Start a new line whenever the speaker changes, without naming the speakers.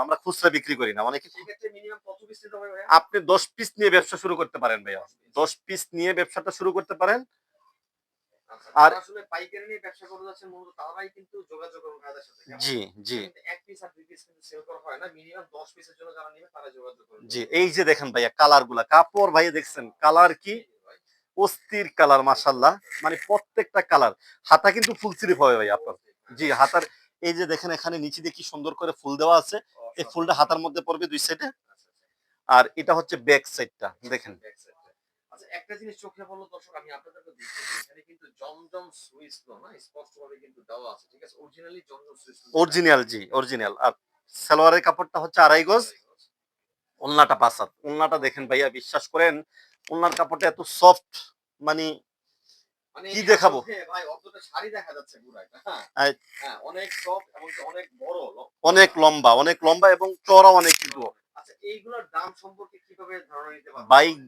আমরা খুচরা বিক্রি করি না। অনেকে
সেক্ষেত্রে মিনিমাম কত পিস নিতে হবে ভাইয়া?
আপনি 10 পিস নিয়ে ব্যবসা শুরু করতে পারেন ভাইয়া।
10 পিস।
10 পিস নিয়ে ব্যবসাটা শুরু করতে পারেন।
আচ্ছা,
আর
যারা আসলে পাইকারি নিয়ে ব্যবসা করতে যাচ্ছেন মূলত তারাই কিন্তু যোগাযোগ করুন ভাইয়াদের সাথে। কেমন?
জি, জি,
এটা কিন্তু ১ পিস আর ২ পিস কিন্তু সেল করা হয় না। মিনিমাম ১০ পিসের জন্য যারা নিবে তারা যোগাযোগ করুন
জি।
ভাইয়ার
এই
সাথে।
যে দেখেন ভাইয়া কালার গুলা। কাপড় ভাইয়া দেখছেন কালার কি
জি, জি ভাই।
অস্থির কালার মাশাআল্লাহ। মানে প্রত্যেকটা কালার। হাতা কিন্তু ফুল স্লিভ হবে ভাই আপনার।
অস্থির। হ্যাঁ,
জি, হাতার এই যে দেখেন এখানে নিচে দিয়ে কি সুন্দর করে ফুল দেওয়া আছে। এই ফুলটা
অসাধারণ ভাই।
হাতার মধ্যে পড়বে ২ সাইডে।
আচ্ছা, আচ্ছা।
আর এটা হচ্ছে ব্যাক সাইডটা দেখেন।
ব্যাক সাইডটা। আচ্ছা, একটা জিনিস চোখে পড়লো দর্শক আমি আপনাদেরকে দেখিয়ে দিই। এখানে কিন্তু জমজম সুইচ গুলো না স্পষ্টভাবে কিন্তু দেওয়া আছে। ঠিক আছে? অরিজিনালি জমজম সুইচ কিন্তু দেখা
অরিজিনাল
যাচ্ছে।
জি, অরিজিনাল। আর সালোয়ারের কাপড়টা হচ্ছে ২.৫ গজ,
২.৫ গজ।
ওড়নাটা ৫ হাত। ওড়নাটা দেখেন ভাইয়া বিশ্বাস করেন ওড়নার কাপড়টা এত সফট মানে
মানে
কি দেখাবো?
আসলে ভাই অতটা শাড়ি দেখা যাচ্ছে পুরা একটা। হ্যাঁ,
আ
হ্যাঁ, অনেক সফট এবং অনেক বড় লম্বা।
অনেক লম্বা এবং চওড়াও অনেক কিন্তু।
আচ্ছা, এইগুলোর দাম সম্পর্কে কিভাবে ধারণা নিতে পারবো
ভাই
আমি?